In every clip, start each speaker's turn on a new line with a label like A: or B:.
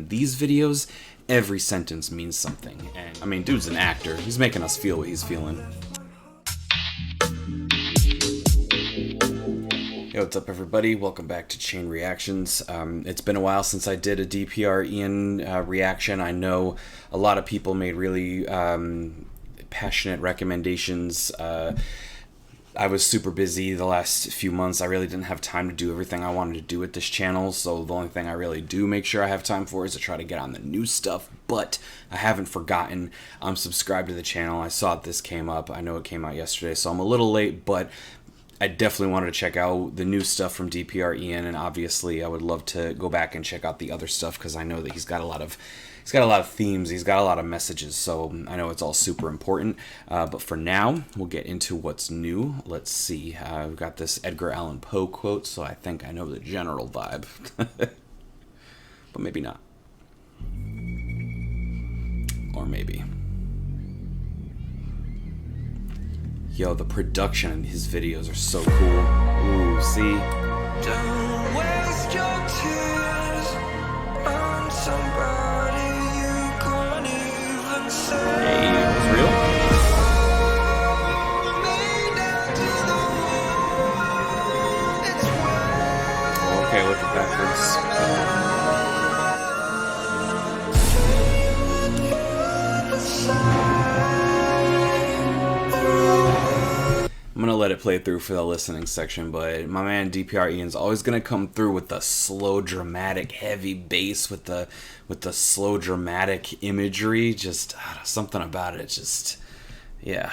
A: in these videos, every sentence means something. And I mean, dude's an actor. He's making us feel what he's feeling. Yo, what's up everybody? Welcome back to Chain Reactions. It's been a while since I did a DPR Ian reaction. I know a lot of people made really passionate recommendations. I was super busy the last few months. I really didn't have time to do everything I wanted to do with this channel, so the only thing I really do make sure I have time for is to try to get on the new stuff. But I haven't forgotten. I'm subscribed to the channel. I saw this came up. I know it came out yesterday, so I'm a little late, but I definitely wanted to check out the new stuff from DPR Ian, and obviously I would love to go back and check out the other stuff because I know that he's got a lot of themes, he's got a lot of messages, so I know it's all super important. But for now, we'll get into what's new. Let's see. We've got this Edgar Allan Poe quote, so I think I know the general vibe, but maybe not, or maybe. Yo, the production in his videos are so cool. Ooh, see? Don't waste your tears on somebody you can't even say. Hey, it was real? Okay, look at backwards. I'm gonna let it play through for the listening section, but my man DPR Ian's always gonna come through with the slow, dramatic, heavy bass with the slow, dramatic imagery. Just something about it. Just yeah.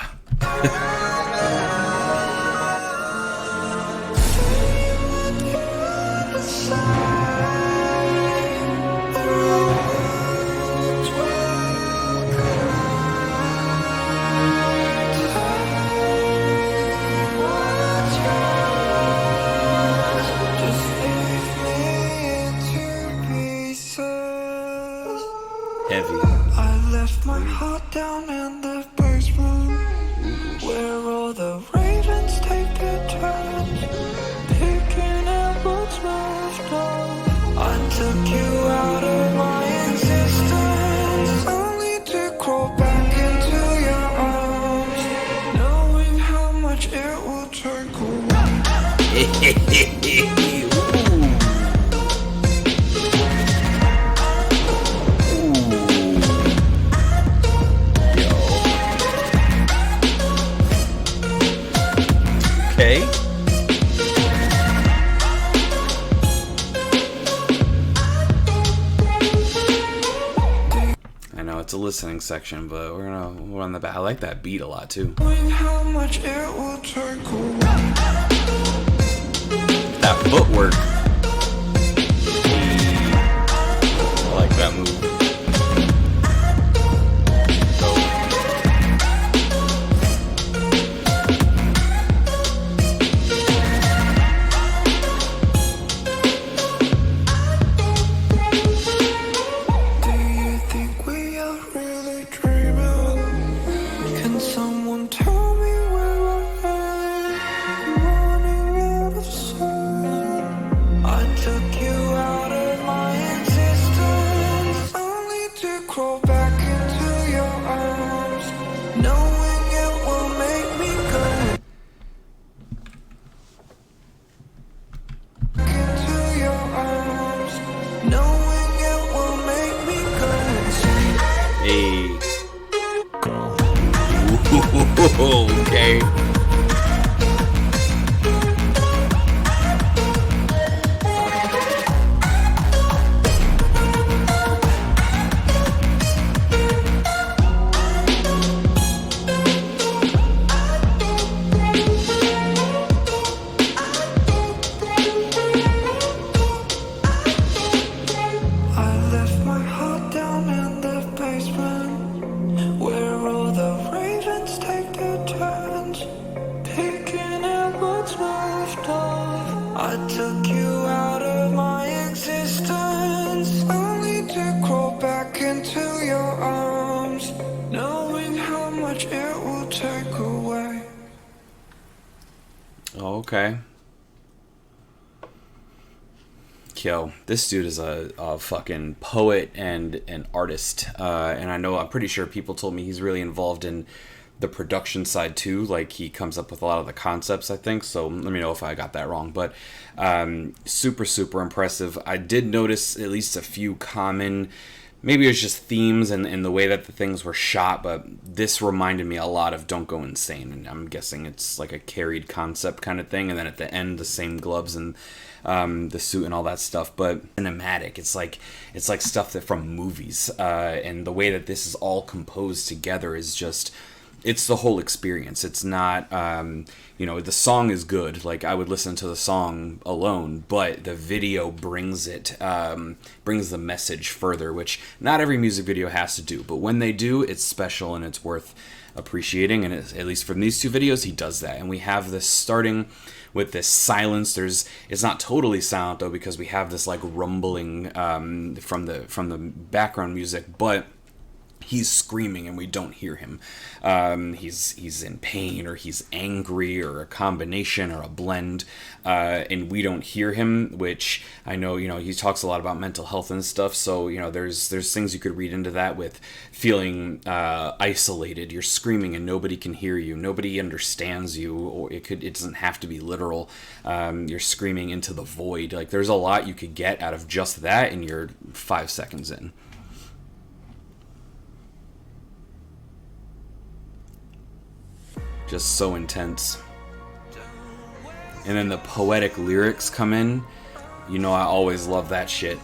A: Heavy.
B: I left my heart down in the basement, where all the ravens take their turns, picking at what's left of. I took you out of my existence, only to crawl back into your arms, knowing how much it will take away.
A: Okay. I know it's a listening section, but we're on the back. I like that beat a lot too. That footwork. I like that move. Hey. Ooh, okay.
B: I took you out of my existence, only to crawl back into your arms, knowing how much it will take away.
A: Oh, okay. yo, this dude is a fucking poet and an artist. And I'm pretty sure people told me he's really involved in the production side too. Like, he comes up with a lot of the concepts, I think. So let me know if I got that wrong. But super, super impressive. I did notice at least a few common, maybe it was just themes and the way that the things were shot, but this reminded me a lot of Don't Go Insane, and I'm guessing it's like a carried concept kind of thing, and then at the end, the same gloves and the suit and all that stuff, but cinematic. It's like stuff that from movies, and the way that this is all composed together is just, it's the whole experience. It's not, the song is good. Like, I would listen to the song alone, but the video brings the message further, which not every music video has to do. But when they do, it's special and it's worth appreciating. And at least from these two videos, he does that. And we have this starting with this silence. It's not totally silent though, because we have this like rumbling from the background music, but he's screaming and we don't hear him. He's in pain, or he's angry, or a combination, or a blend, and we don't hear him, which I know, he talks a lot about mental health and stuff, so, there's things you could read into that with feeling isolated. You're screaming and nobody can hear you, nobody understands you, or it doesn't have to be literal. You're screaming into the void. Like, there's a lot you could get out of just that, and you're 5 seconds in. Just so intense. And then the poetic lyrics come in. I always love that shit.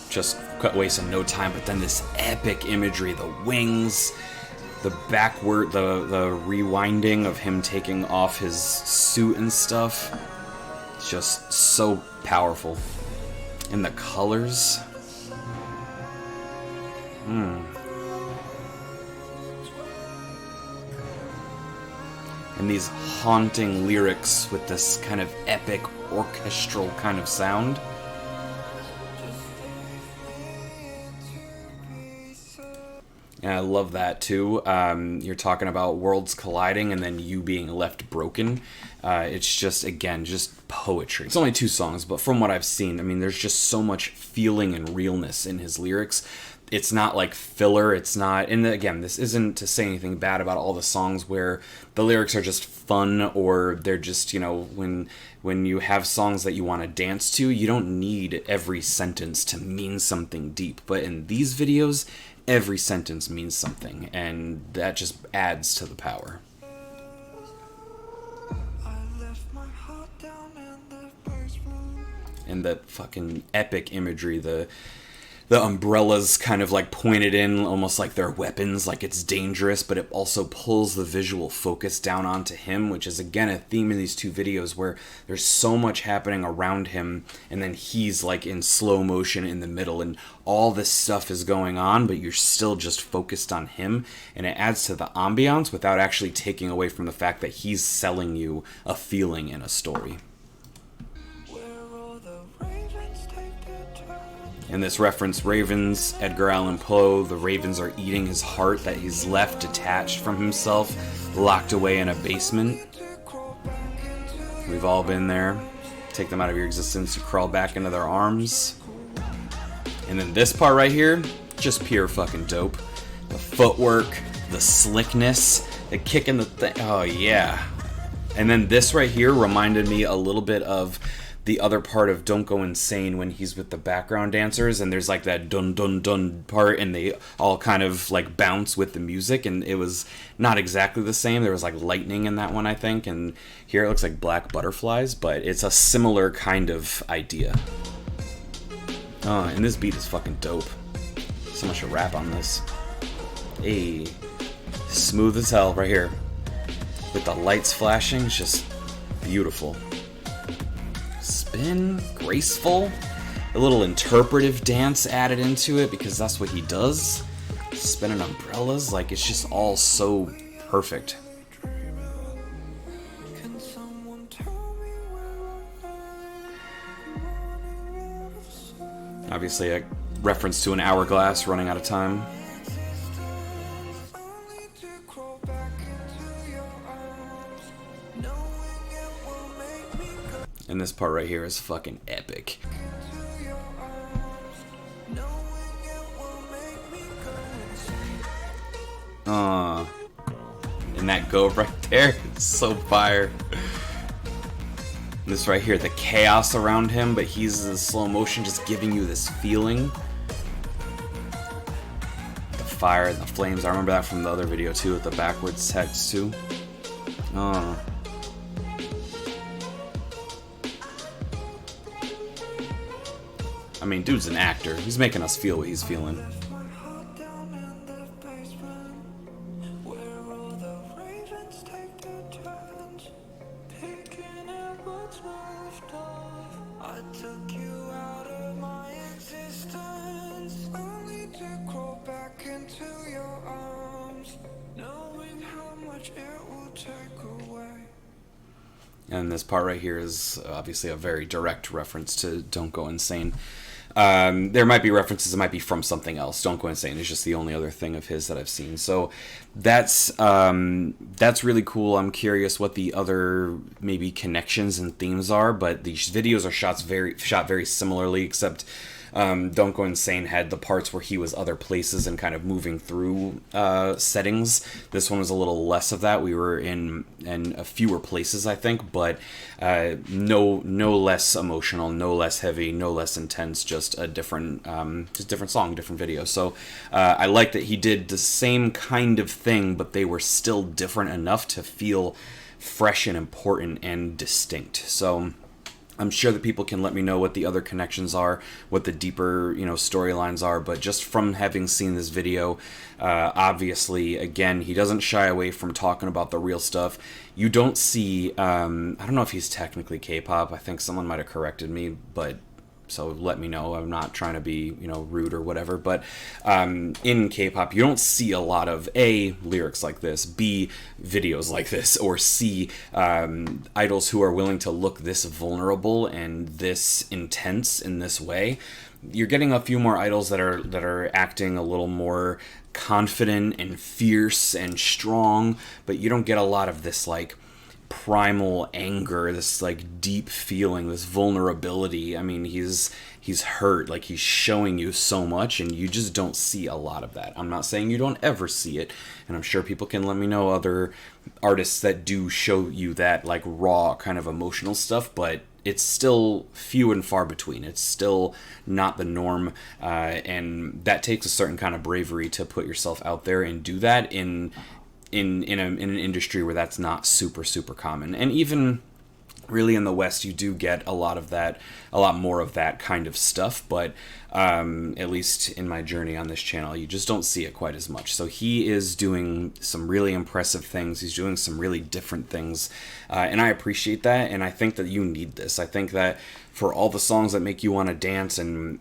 A: Just wasting no time. But then this epic imagery, the wings, the backward, the rewinding of him taking off his suit and stuff. It's just so powerful. And the colors. And these haunting lyrics with this kind of epic orchestral kind of sound. And I love that too. You're talking about worlds colliding and then you being left broken. It's just, again, just poetry. It's only 2 songs, but from what I've seen, there's just so much feeling and realness in his lyrics. It's not like filler. It's not, and again, this isn't to say anything bad about all the songs where the lyrics are just fun, or they're just, when you have songs that you want to dance to, you don't need every sentence to mean something deep. But in these videos, every sentence means something, and that just adds to the power. And that fucking epic imagery, the umbrellas kind of like pointed in almost like they're weapons, like it's dangerous, but it also pulls the visual focus down onto him, which is again a theme in these 2 videos where there's so much happening around him and then he's like in slow motion in the middle and all this stuff is going on, but you're still just focused on him, and it adds to the ambiance without actually taking away from the fact that he's selling you a feeling in a story. And this reference ravens, Edgar Allan Poe, the ravens are eating his heart that he's left detached from himself, locked away in a basement. We've all been there. Take them out of your existence, you crawl back into their arms. And then this part right here, just pure fucking dope. The footwork, the slickness, the kick in the thing, oh yeah. And then this right here reminded me a little bit of the other part of Don't Go Insane when he's with the background dancers and there's like that dun dun dun part and they all kind of like bounce with the music, and it was not exactly the same. There was like lightning in that one, I think, and here it looks like black butterflies, but it's a similar kind of idea. Oh, and this beat is fucking dope. So much to rap on this. Hey, smooth as hell right here. With the lights flashing, it's just beautiful. Spin, graceful, a little interpretive dance added into it because that's what he does. Spinning umbrellas, like it's just all so perfect. Obviously a reference to an hourglass running out of time. And this part right here is fucking epic. And that go right there, it's so fire. This right here, the chaos around him, but he's in slow motion, just giving you this feeling. The fire and the flames, I remember that from the other video too, with the backwards text too. I mean, dude's an actor. He's making us feel what he's feeling. And this part right here is obviously a very direct reference to Don't Go Insane. There might be references that might be from something else. Don't Go Insane is just the only other thing of his that I've seen. So that's really cool. I'm curious what the other maybe connections and themes are, but these videos are shot very similarly, except Don't Go Insane had the parts where he was other places and kind of moving through settings. This one was a little less of that. We were in a fewer places, I think, but no less emotional, no less heavy, no less intense. Just a different song, different video. So I like that he did the same kind of thing, but they were still different enough to feel fresh and important and distinct. So I'm sure that people can let me know what the other connections are, what the deeper, storylines are, but just from having seen this video, obviously, again, he doesn't shy away from talking about the real stuff. You don't see, I don't know if he's technically K-pop, I think someone might have corrected me, but so let me know. I'm not trying to be, rude or whatever, but in K-pop, you don't see a lot of A, lyrics like this, B, videos like this, or C, idols who are willing to look this vulnerable and this intense in this way. You're getting a few more idols that are acting a little more confident and fierce and strong, but you don't get a lot of this like primal anger, this like deep feeling, this vulnerability. I mean, he's hurt, like he's showing you so much, and you just don't see a lot of that. I'm not saying you don't ever see it, and I'm sure people can let me know other artists that do show you that like raw kind of emotional stuff, but it's still few and far between. It's still not the norm, and that takes a certain kind of bravery to put yourself out there and do that in an industry where that's not super common. And even really in the West, you do get a lot more of that kind of stuff, but at least in my journey on this channel, you just don't see it quite as much. So he is doing some really impressive things. He's doing some really different things, and I appreciate that, and I think that you need this. I think that for all the songs that make you want to dance and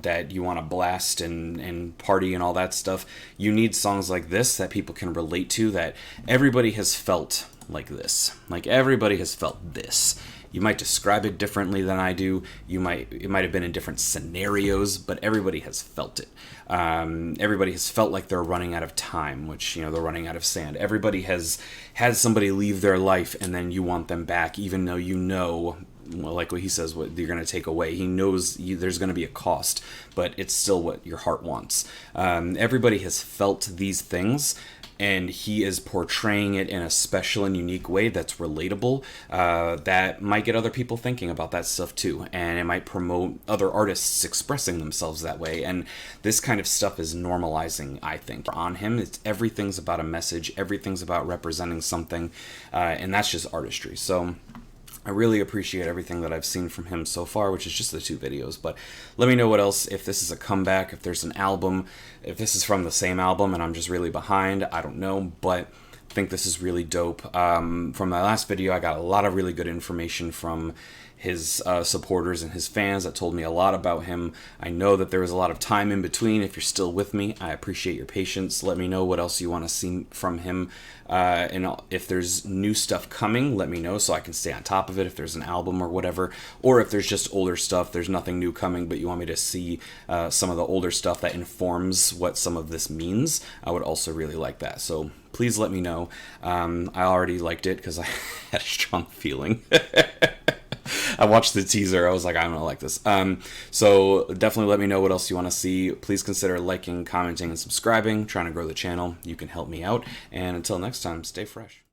A: that you want to blast and party and all that stuff, you need songs like this that people can relate to, that everybody has felt like this. Like, everybody has felt this. You might describe it differently than I do. It might have been in different scenarios, but everybody has felt it. Everybody has felt like they're running out of time, which, they're running out of sand. Everybody has had somebody leave their life, and then you want them back, even though like what he says, what you're going to take away. He knows there's going to be a cost, but it's still what your heart wants. Everybody has felt these things, and he is portraying it in a special and unique way that's relatable, that might get other people thinking about that stuff too, and it might promote other artists expressing themselves that way. And this kind of stuff is normalizing, I think, on him. Everything's about a message, everything's about representing something, and that's just artistry. So I really appreciate everything that I've seen from him so far, which is just the 2 videos. But let me know what else, if this is a comeback, if there's an album, if this is from the same album and I'm just really behind. I don't know, but I think this is really dope. From my last video, I got a lot of really good information from his supporters and his fans that told me a lot about him. I know that there was a lot of time in between. If you're still with me, I appreciate your patience. Let me know what else you want to see from him, and if there's new stuff coming, let me know so I can stay on top of it, if there's an album or whatever, or if there's just older stuff, there's nothing new coming, but you want me to see some of the older stuff that informs what some of this means, I would also really like that. So please let me know. I already liked it because I had a strong feeling. I watched the teaser. I was like, I'm gonna like this. So definitely let me know what else you want to see. Please consider liking, commenting, and subscribing. Trying to grow the channel. You can help me out. And until next time, stay fresh.